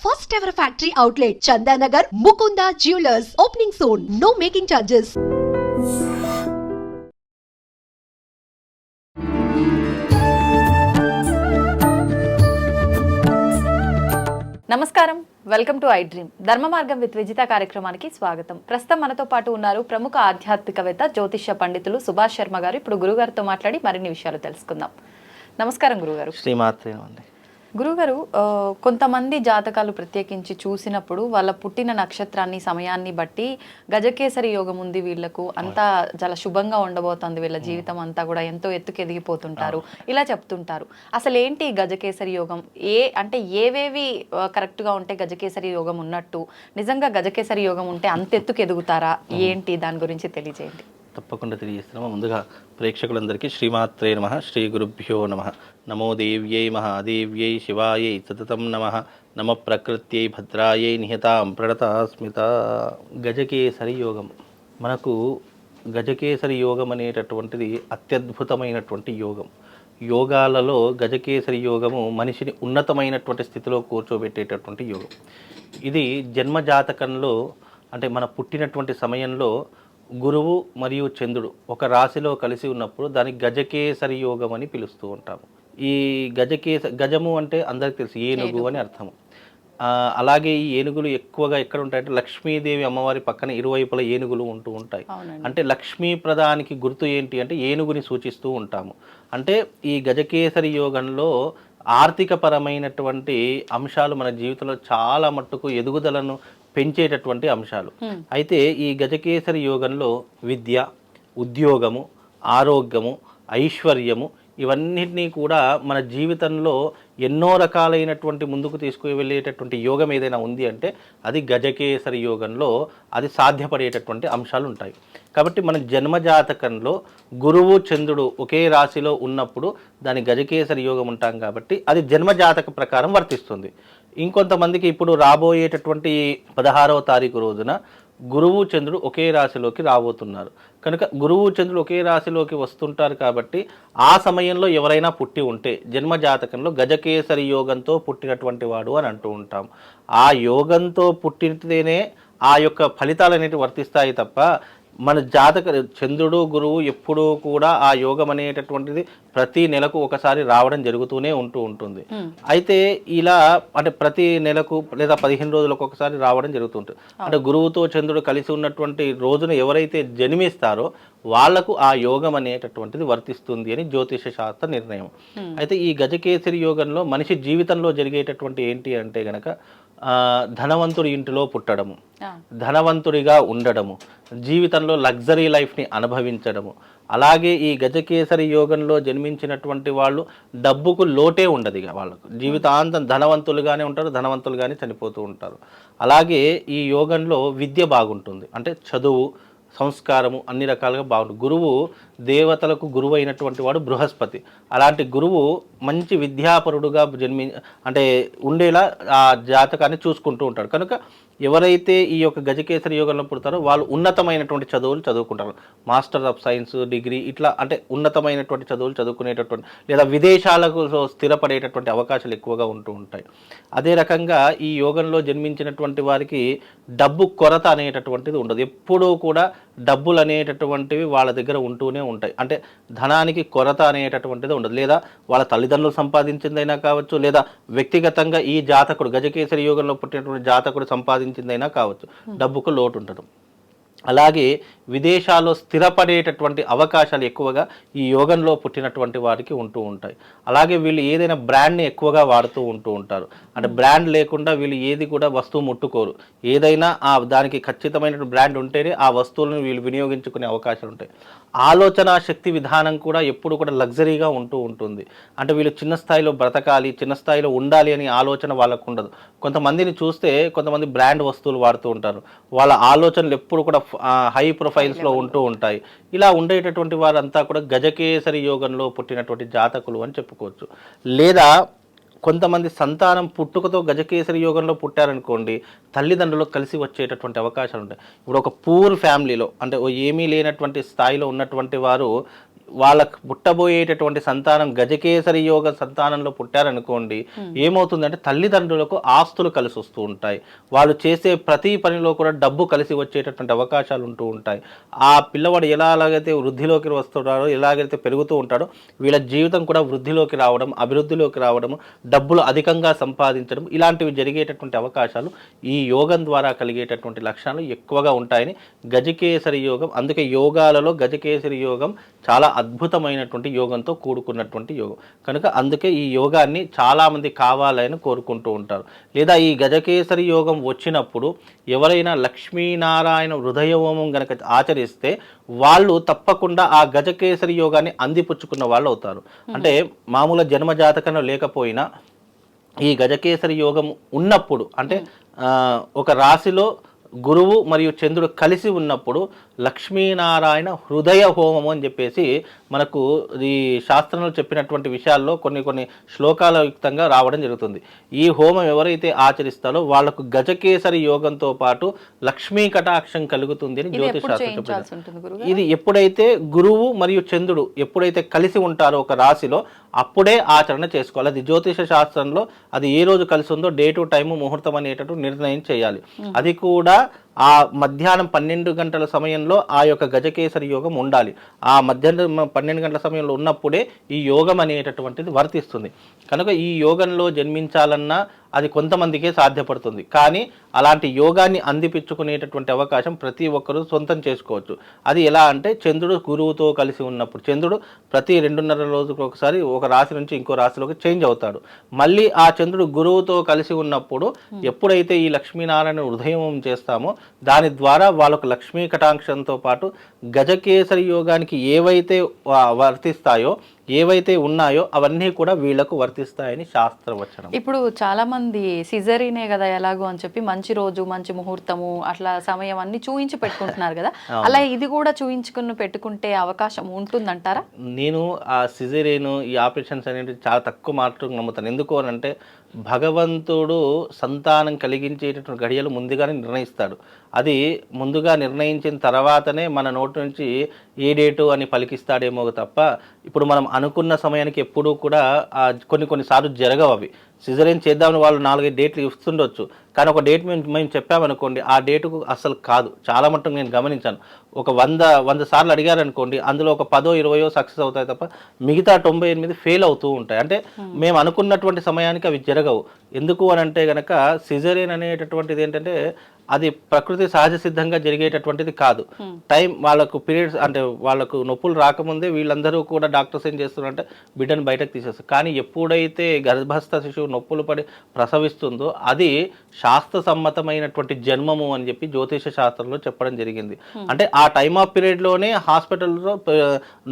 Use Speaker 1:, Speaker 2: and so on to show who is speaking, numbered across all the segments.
Speaker 1: First ever factory outlet, Chandanagar, Mukunda Jewelers, opening soon. No making charges.
Speaker 2: నమస్కారం, welcome to I dream. ధర్మ మార్గం with Vijitha కార్యక్రమానికి స్వాగతం. ప్రస్తుతం మనతో పాటు ఉన్నారు ప్రముఖ ఆధ్యాత్మికవేత్త, జ్యోతిష్య పండితులు సుభాష్ శర్మ గారు. ఇప్పుడు గురుగారితో మాట్లాడి మరిన్ని విషయాలు తెలుసుకుందాం. నమస్కారం గురుగారు.
Speaker 3: శ్రీమాత్రే.
Speaker 2: గురుగారు, కొంతమంది జాతకాలు ప్రత్యేకించి చూసినప్పుడు వాళ్ళ పుట్టిన నక్షత్రాన్ని, సమయాన్ని బట్టి గజకేసరి యోగం ఉంది, వీళ్లకు అంతా చాలా శుభంగా ఉండబోతుంది, వీళ్ళ జీవితం అంతా కూడా ఎంతో ఎత్తుకు ఎదిగిపోతుంటారు, ఇలా చెప్తుంటారు. అసలు ఏంటి గజకేసరి యోగం? ఏవేవి కరెక్ట్గా ఉంటే గజకేసరి యోగం ఉన్నట్టు? నిజంగా గజకేసరి యోగం ఉంటే అంత ఎత్తుకు ఎదుగుతారా? ఏంటి దాని గురించి తెలియజేయండి.
Speaker 3: తప్పకుండా తెలియజేస్తున్నాము. ముందుగా ప్రేక్షకులందరికీ శ్రీమాత్రే నమః, శ్రీ గురుభ్యో నమః. నమో దేవ్యై మహాదేవ్యై శివాయై సతతం నమః. నమ ప్రకృత్యై భద్రాయై నిహతాం ప్రణతాస్మిత. గజకేసరి యోగం. మనకు గజకేసరి యోగం అనేటటువంటిది అత్యద్భుతమైనటువంటి యోగం. యోగాలలో గజకేసరి యోగము మనిషిని ఉన్నతమైనటువంటి స్థితిలో కూర్చోబెట్టేటటువంటి యోగం. ఇది జన్మజాతకంలో, అంటే మన పుట్టినటువంటి సమయంలో గురువు మరియు చంద్రుడు ఒక రాశిలో కలిసి ఉన్నప్పుడు దానికి గజకేసరి యోగం అని పిలుస్తూ ఉంటాము. ఈ గజము అంటే అందరికి తెలుసు, ఏనుగు అని అర్థము. అలాగే ఈ ఏనుగులు ఎక్కువగా ఎక్కడ ఉంటాయంటే లక్ష్మీదేవి అమ్మవారి పక్కన ఇరువైపుల ఏనుగులు ఉంటూ ఉంటాయి. అంటే లక్ష్మీ ప్రదానికి గుర్తు ఏంటి అంటే ఏనుగుని సూచిస్తూ ఉంటాము. అంటే ఈ గజకేసరి యోగంలో ఆర్థిక పరమైనటువంటి అంశాలు మన జీవితంలో చాలా మట్టుకు ఎదుగుదలను పెంచేటటువంటి అంశాలు. అయితే ఈ గజకేసరి యోగంలో విద్య, ఉద్యోగము, ఆరోగ్యము, ఐశ్వర్యము ఇవన్నిటినీ కూడా మన జీవితంలో ఎన్నో రకాలైనటువంటి ముందుకు తీసుకువెళ్ళేటటువంటి యోగం ఏదైనా ఉంది అంటే అది గజకేసరి యోగంలో అది సాధ్యపడేటటువంటి అంశాలు ఉంటాయి. కాబట్టి మన జన్మజాతకంలో గురువు చంద్రుడు ఒకే రాశిలో ఉన్నప్పుడు దాని గజకేసరి యోగం ఉంటాం కాబట్టి అది జన్మజాతక ప్రకారం వర్తిస్తుంది. ఇంకొంతమందికి ఇప్పుడు రాబోయేటటువంటి 16వ తారీఖు రోజున గురువు చంద్రుడు ఒకే రాశిలోకి రాబోతున్నారు కనుక గురువు చంద్రుడు ఒకే రాశిలోకి వస్తుంటారు కాబట్టి ఆ సమయంలో ఎవరైనా పుట్టి ఉంటే జన్మజాతకంలో గజకేసరి యోగంతో పుట్టినటువంటి వాడు అని అంటూ ఉంటాం. ఆ యోగంతో పుట్టితేనే ఆ యొక్క ఫలితాలు అనేవి వర్తిస్తాయి తప్ప మన చంద్రుడు గురువు ఎప్పుడూ కూడా ఆ యోగం అనేటటువంటిది ప్రతి నెలకు ఒకసారి రావడం జరుగుతూనే ఉంటుంది. అయితే ఇలా అంటే ప్రతి నెలకు లేదా 15 రోజులకు ఒకసారి రావడం జరుగుతుంటుంది. అంటే గురువుతో చంద్రుడు కలిసి ఉన్నటువంటి రోజున ఎవరైతే జన్మిస్తారో వాళ్లకు ఆ యోగం అనేటటువంటిది వర్తిస్తుంది అని జ్యోతిష శాస్త్ర నిర్ణయం. అయితే ఈ గజకేసరి యోగంలో మనిషి జీవితంలో జరిగేటటువంటి ఏంటి అంటే గనక ధనవంతుడి ఇంటిలో పుట్టడము, ధనవంతుడిగా ఉండడము, జీవితంలో లగ్జరీ లైఫ్ని అనుభవించడము. అలాగే ఈ గజకేసరి యోగంలో జన్మించినటువంటి వాళ్ళు డబ్బుకు లోటే ఉండదు. ఇక వాళ్ళకు జీవితాంతం ధనవంతులుగానే ఉంటారు, ధనవంతులుగానే చనిపోతూ ఉంటారు. అలాగే ఈ యోగంలో విద్య బాగుంటుంది, అంటే చదువు, సంస్కారము అన్ని రకాలుగా బాగుంటుంది. గురువు దేవతలకు గురువు అయినటువంటి వాడు బృహస్పతి. అలాంటి గురువు మంచి విద్యాపరుడుగా అంటే ఉండేలా ఆ జాతకాన్ని చూసుకుంటూ ఉంటాడు. కనుక ఎవరైతే ఈ యొక్క గజకేసరి యోగంలో పుడతారో వాళ్ళు ఉన్నతమైనటువంటి చదువులు చదువుకుంటారు. మాస్టర్ ఆఫ్ సైన్స్, డిగ్రీ ఇట్లా అంటే ఉన్నతమైనటువంటి చదువులు చదువుకునేటటువంటి లేదా విదేశాలకు స్థిరపడేటటువంటి అవకాశాలు ఎక్కువగా ఉంటూ ఉంటాయి. అదే రకంగా ఈ యోగంలో జన్మించినటువంటి వారికి డబ్బు కొరత అనేటటువంటిది ఉండదు. ఎప్పుడూ కూడా డబ్బులు అనేటటువంటివి వాళ్ళ దగ్గర ఉంటూనే ఉంటాయి. అంటే ధనానికి కొరత అనేటటువంటిది ఉండదు. లేదా వాళ్ళ తల్లిదండ్రులు సంపాదించిందైనా కావచ్చు, లేదా వ్యక్తిగతంగా ఈ జాతకుడు గజకేసరి యోగంలో పుట్టినటువంటి జాతకుడు సంపాదించిందైనా కావచ్చు, డబ్బుకు లోటు ఉండదు. అలాగే విదేశాల్లో స్థిరపడేటటువంటి అవకాశాలు ఎక్కువగా ఈ యోగంలో పుట్టినటువంటి వారికి ఉంటూ ఉంటాయి. అలాగే వీళ్ళు ఏదైనా బ్రాండ్ని ఎక్కువగా వాడుతూ ఉంటారు. అంటే బ్రాండ్ లేకుండా వీళ్ళు ఏది కూడా వస్తువు ముట్టుకోరు. ఏదైనా దానికి ఖచ్చితమైన బ్రాండ్ ఉంటేనే ఆ వస్తువులను వీళ్ళు వినియోగించుకునే అవకాశాలు ఉంటాయి. ఆలోచన శక్తి విధానం కూడా ఎప్పుడు కూడా లగ్జరీగా ఉంటుంది. అంటే వీళ్ళు చిన్న స్థాయిలో బ్రతకాలి, చిన్న స్థాయిలో ఉండాలి అని ఆలోచన వాళ్ళకు ఉండదు. కొంతమందిని చూస్తే కొంతమంది బ్రాండ్ వస్తువులు వాడుతూ ఉంటారు. వాళ్ళ ఆలోచనలు ఎప్పుడు కూడా హై ప్రొఫైల్స్లో ఉంటూ ఉంటాయి. ఇలా ఉండేటటువంటి వారంతా కూడా గజకేసరి యోగంలో పుట్టినటువంటి జాతకులు అని చెప్పుకోవచ్చు. లేదా కొంతమంది సంతానం పుట్టుకతో గజకేసరి యోగంలో పుట్టారనుకోండి, తల్లిదండ్రులు కలిసి వచ్చేటటువంటి అవకాశాలు ఉంటాయి. ఇప్పుడు ఒక పూర్ ఫ్యామిలీలో, అంటే ఏమీ లేనటువంటి స్థాయిలో ఉన్నటువంటి వారు వాళ్ళకు పుట్టబోయేటటువంటి సంతానం గజకేసరి యోగ సంతానంలో పుట్టారనుకోండి, ఏమవుతుందంటే తల్లిదండ్రులకు ఆస్తులు కలిసి వస్తూ ఉంటాయి. వాళ్ళు చేసే ప్రతి పనిలో కూడా డబ్బు కలిసి వచ్చేటటువంటి అవకాశాలు ఉంటూ ఉంటాయి. ఆ పిల్లవాడు ఎలాగైతే వృద్ధిలోకి వస్తున్నాడో, ఎలాగైతే పెరుగుతూ ఉంటాడో, వీళ్ళ జీవితం కూడా వృద్ధిలోకి రావడం, అభివృద్ధిలోకి రావడం, డబ్బులు అధికంగా సంపాదించడం, ఇలాంటివి జరిగేటటువంటి అవకాశాలు ఈ యోగం ద్వారా కలిగేటటువంటి లక్షణాలు ఎక్కువగా ఉంటాయని గజకేసరి యోగం. అందుకే యోగాలలో గజకేసరి యోగం చాలా అద్భుతమైనటువంటి యోగంతో కూడుకున్నటువంటి యోగం కనుక అందుకే ఈ యోగాన్ని చాలామంది కావాలని కోరుకుంటూ ఉంటారు. లేదా ఈ గజకేసరి యోగం వచ్చినప్పుడు ఎవరైనా లక్ష్మీనారాయణ హృదయ హోమం గనక ఆచరిస్తే వాళ్ళు తప్పకుండా ఆ గజకేసరి యోగాన్ని అందిపుచ్చుకున్న వాళ్ళు అవుతారు. అంటే మామూలు జన్మ జాతకంలో లేకపోయినా ఈ గజకేసరి యోగం ఉన్నప్పుడు, అంటే ఒక రాశిలో గురువు మరియు చంద్రుడు కలిసి ఉన్నప్పుడు లక్ష్మీనారాయణ హృదయ హోమం అని చెప్పేసి మనకు ఈ శాస్త్రంలో చెప్పినటువంటి విషయాల్లో కొన్ని శ్లోకాల యుక్తంగా రావడం జరుగుతుంది. ఈ హోమం ఎవరైతే ఆచరిస్తారో వాళ్లకు గజకేసరి యోగంతో పాటు లక్ష్మీ కటాక్షం కలుగుతుంది అని జ్యోతిష్ శాస్త్రం చెప్పింది. ఇది ఎప్పుడైతే గురువు మరియు చంద్రుడు ఎప్పుడైతే కలిసి ఉంటారో ఒక రాశిలో అప్పుడే ఆచరణ చేసుకోవాలి. అది జ్యోతిష శాస్త్రంలో అది ఏ రోజు కలిసి ఉందో డేటు టైము ముహూర్తం అనేటట్టు నిర్ణయం చేయాలి. అది కూడా ఆ మధ్యాహ్నం 12 గంటల సమయంలో ఆ యొక్క గజకేసరి యోగం ఉండాలి. ఆ మధ్యాహ్నం 12 గంటల సమయంలో ఉన్నప్పుడే ఈ యోగం అనేటటువంటిది వర్తిస్తుంది. కనుక ఈ యోగంలో జన్మించాలన్నా అది కొంతమందికే సాధ్యపడుతుంది. కానీ అలాంటి యోగాన్ని అందిపించుకునేటటువంటి అవకాశం ప్రతి ఒక్కరూ సొంతం చేసుకోవచ్చు. అది ఎలా అంటే చంద్రుడు గురువుతో కలిసి ఉన్నప్పుడు, చంద్రుడు ప్రతి 2.5 రోజులకు ఒకసారి ఒక రాశి నుంచి ఇంకో రాశిలోకి చేంజ్ అవుతాడు. మళ్ళీ ఆ చంద్రుడు గురువుతో కలిసి ఉన్నప్పుడు ఎప్పుడైతే ఈ లక్ష్మీనారాయణ హృదయం చేస్తామో దాని ద్వారా వాళ్ళకు లక్ష్మీ కటాక్షంతో పాటు గజకేసరి యోగానికి ఏవైతే వర్తిస్తాయో, ఏవైతే ఉన్నాయో అవన్నీ కూడా వీళ్లకు వర్తిస్తాయని శాస్త్రవచనం.
Speaker 2: ఇప్పుడు చాలా మంది సిజరీనే కదా ఎలాగో అని చెప్పి మంచి రోజు మంచి ముహూర్తము అట్లా సమయం అన్ని చూయించి పెట్టుకుంటున్నారు కదా, అలా ఇది కూడా చూయించుకుని పెట్టుకుంటే అవకాశం ఉంటుందంటారా?
Speaker 3: నేను ఆ సిజరీను ఈ ఆపరేషన్స్ అనేవి చాలా తక్కువ మాత్రం నమ్ముతాను. ఎందుకు అని అంటే భగవంతుడు సంతానం కలిగించేటటువంటి గడియలు ముందుగానే నిర్ణయిస్తాడు. అది ముందుగా నిర్ణయించిన తర్వాతనే మన నోటి నుంచి ఏ డేటు అని పలికిస్తాడేమో తప్ప ఇప్పుడు మనం అనుకున్న సమయానికి ఎప్పుడూ కూడా కొన్నిసార్లు జరగవు. అవి సిజరీన్ చేద్దామని వాళ్ళు 4-5 డేట్లు ఇస్తుండొచ్చు, కానీ ఒక డేట్ మేము చెప్పామనుకోండి ఆ డేటుకు అసలు కాదు. చాలా మటుకు నేను గమనించాను. ఒక 100 సార్లు అడిగారనుకోండి, అందులో ఒక 10-20 సక్సెస్ అవుతాయి తప్ప మిగతా 98 ఫెయిల్ అవుతూ ఉంటాయి. అంటే మేము అనుకున్నటువంటి సమయానికి అవి జరగవు. ఎందుకు అని అంటే కనుక సిజరీన్ అనేటటువంటిది ఏంటంటే అది ప్రకృతి సహజ సిద్ధంగా జరిగేటటువంటిది కాదు. టైం వాళ్ళకు పీరియడ్స్ అంటే వాళ్ళకు నొప్పులు రాకముందే వీళ్ళందరూ కూడా డాక్టర్స్ ఏం చేస్తున్నారంటే బిడ్డను బయటకు తీసేస్తారు. కానీ ఎప్పుడైతే గర్భస్థ శిశువు నొప్పులు పడి ప్రసవిస్తుందో అది శాస్త్ర సమ్మతమైనటువంటి జన్మము అని చెప్పి జ్యోతిష శాస్త్రంలో చెప్పడం జరిగింది. అంటే ఆ టైమ్ ఆఫ్ పీరియడ్లోనే హాస్పిటల్లో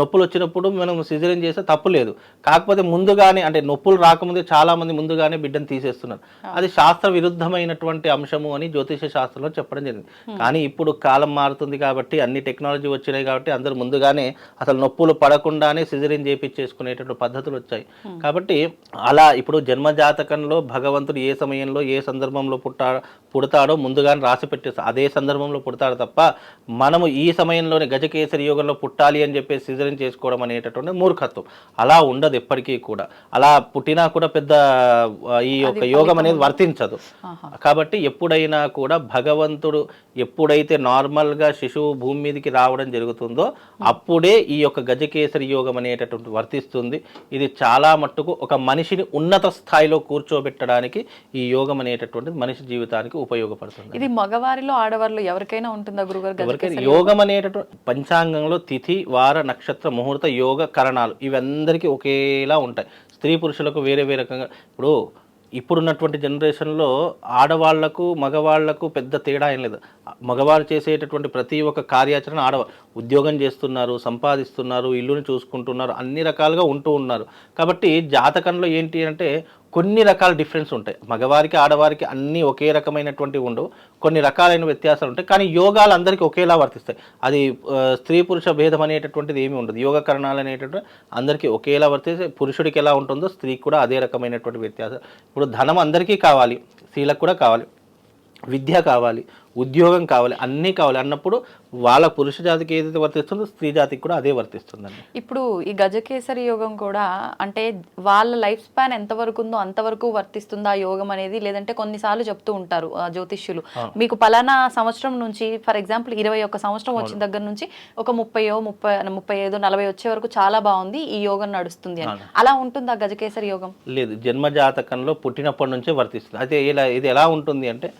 Speaker 3: నొప్పులు వచ్చినప్పుడు మనం సిజరీన్ చేస్తే తప్పు లేదు. కాకపోతే ముందుగానే అంటే నొప్పులు రాకముందే చాలా మంది ముందుగానే బిడ్డను తీసేస్తున్నారు. అది శాస్త్ర విరుద్ధమైనటువంటి అంశము అని జ్యోతిష శాస్త్రంలో చెప్పడం జరిగింది. కానీ ఇప్పుడు కాలం మారుతుంది కాబట్టి, అన్ని టెక్నాలజీ వచ్చినాయి కాబట్టి అందరూ ముందుగానే అసలు నొప్పులు పడకుండానే సిజరీన్ చేయించేసుకునేటటువంటి పద్ధతులు వచ్చాయి. కాబట్టి అలా ఇప్పుడు జన్మజాతకంలో భగవంతుడు ఏ సమయంలో ఏ సందర్భంలో పుడతాడో ముందుగానే రాసి పెట్టేస్తాడు. అదే సందర్భంలో పుడతాడు తప్ప మనము ఈ సమయంలోనే గజకేసరి యోగంలో పుట్టాలి అని చెప్పేసి సిజరీన్ చేసుకోవడం అనేటటువంటి మూర్ఖత్వం. అలా ఉండదు ఎప్పటికీ కూడా. అలా పుట్టినా కూడా పెద్ద ఈ యొక్క యోగం అనేది వర్తించదు. కాబట్టి ఎప్పుడైనా కూడా భగవంతుడు ఎప్పుడైతే నార్మల్గా శిశువు భూమి మీదకి రావడం జరుగుతుందో అప్పుడే ఈ యొక్క గజకేసరి యోగం అనేటటువంటి వర్తిస్తుంది. ఇది చాలా మట్టుకు ఒక మనిషిని ఉన్నత స్థాయిలో కూర్చోబెట్టడానికి ఈ యోగం అనేటటువంటిది మనిషి జీవితానికి ఉపయోగపడుతుంది.
Speaker 2: ఇది మగవారిలో ఆడవారిలో ఎవరికైనా ఉంటుందా గురుగారు?
Speaker 3: ఎవరికైనా యోగం అనేటటువంటి పంచాంగంలో తిథి వార నక్షత్ర ముహూర్త యోగ కరణాలు ఇవందరికీ ఒకేలా ఉంటాయి. స్త్రీ పురుషులకు వేరే వేరే రకంగా. ఇప్పుడున్నటువంటి జనరేషన్లో ఆడవాళ్లకు మగవాళ్లకు పెద్ద తేడా ఏం లేదు. మగవాళ్ళు చేసేటటువంటి ప్రతి ఒక్క కార్యాచరణ ఉద్యోగం చేస్తున్నారు, సంపాదిస్తున్నారు, ఇల్లుని చూసుకుంటున్నారు, అన్ని రకాలుగా ఉంటూ ఉన్నారు. కాబట్టి జాతకంలో ఏంటి అంటే కొన్ని రకాల డిఫరెన్స్ ఉంటాయి. మగవారికి ఆడవారికి అన్నీ ఒకే రకమైనటువంటివి ఉండవు, కొన్ని రకాలైన వ్యత్యాసాలు ఉంటాయి. కానీ యోగాలు అందరికీ ఒకేలా వర్తిస్తాయి. అది స్త్రీ పురుష భేదం అనేటటువంటిది ఏమీ ఉండదు. యోగకరణాలు అనేటటువంటి అందరికీ ఒకేలా వర్తిస్తే పురుషుడికి ఎలా ఉంటుందో స్త్రీకి కూడా అదే రకమైనటువంటి వ్యత్యాసం. ఇప్పుడు ధనం అందరికీ కావాలి, స్త్రీలకు కూడా కావాలి. విద్య కావాలి, ఉద్యోగం కావాలి, అన్నీ కావాలి అన్నప్పుడు వాళ్ళ పురుష జాతికి ఏదైతే వర్తిస్తుందో స్త్రీ జాతికి కూడా అదే వర్తిస్తుందండి.
Speaker 2: ఇప్పుడు ఈ గజకేసరి యోగం కూడా అంటే వాళ్ళ లైఫ్ స్పాన్ ఎంతవరకు ఉందో అంతవరకు వర్తిస్తుందా ఆ యోగం అనేది, లేదంటే కొన్నిసార్లు చెప్తూ ఉంటారు జ్యోతిష్యులు మీకు పలానా సంవత్సరం నుంచి ఫర్ ఎగ్జాంపుల్ 21 సంవత్సరం వచ్చిన దగ్గర నుంచి ఒక 35 40 వచ్చే వరకు చాలా బాగుంది ఈ యోగం నడుస్తుంది అని, అలా ఉంటుందా గజకేసరి యోగం?
Speaker 3: లేదు, జన్మ జాతకంలో పుట్టినప్పటి నుంచే వర్తిస్తుంది. అయితే ఇది ఎలా ఉంటుంది అంటే,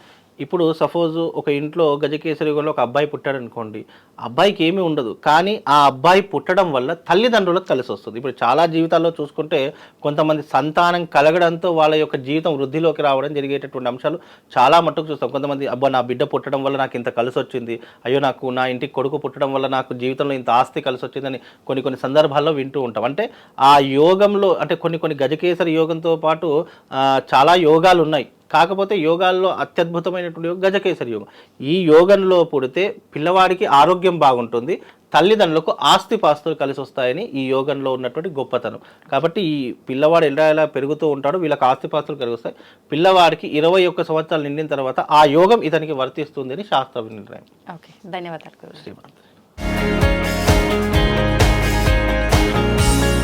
Speaker 3: ఇప్పుడు సపోజ్ ఒక ఇంట్లో గజకేసరి యుగంలో ఒక అబ్బాయి పుట్టాడు అనుకోండి, అబ్బాయికి ఏమీ ఉండదు, కానీ ఆ అబ్బాయి పుట్టడం వల్ల తల్లిదండ్రులకు కలిసి వస్తుంది. ఇప్పుడు చాలా జీవితాల్లో చూసుకుంటే కొంతమంది సంతానం కలగడంతో వాళ్ళ యొక్క జీవితం వృద్ధిలోకి రావడం జరిగేటటువంటి అంశాలు చాలా మట్టుకు చూస్తాం. కొంతమంది అబ్బా నా బిడ్డ పుట్టడం వల్ల నాకు ఇంత కలిసి వచ్చింది, అయ్యో నాకు నా ఇంటికి కొడుకు పుట్టడం వల్ల నాకు జీవితంలో ఇంత ఆస్తి కలిసి వచ్చిందని కొన్ని సందర్భాల్లో వింటూ ఉంటాం. అంటే ఆ యోగంలో అంటే కొన్ని గజకేసరి యోగంతో పాటు చాలా యోగాలు ఉన్నాయి. కాకపోతే యోగాల్లో అత్యద్భుతమైనటువంటి యోగం గజకేసరి యోగం. ఈ యోగంలో పుడితే పిల్లవాడికి ఆరోగ్యం బాగుంటుంది, తల్లిదండ్రులకు ఆస్తిపాస్తులు కలిసి వస్తాయని ఈ యోగంలో ఉన్నటువంటి గొప్పతనం. కాబట్టి ఈ పిల్లవాడు ఎలా పెరుగుతూ ఉంటాడో వీళ్ళకి ఆస్తిపాస్తులు కలిగి వస్తాయి. పిల్లవాడికి 21 సంవత్సరాలు నిండిన తర్వాత ఆ యోగం ఇతనికి వర్తిస్తుంది అని శాస్త్ర నిర్ణయం.
Speaker 2: ఓకే, ధన్యవాదాలు.
Speaker 3: శ్రీమాన్.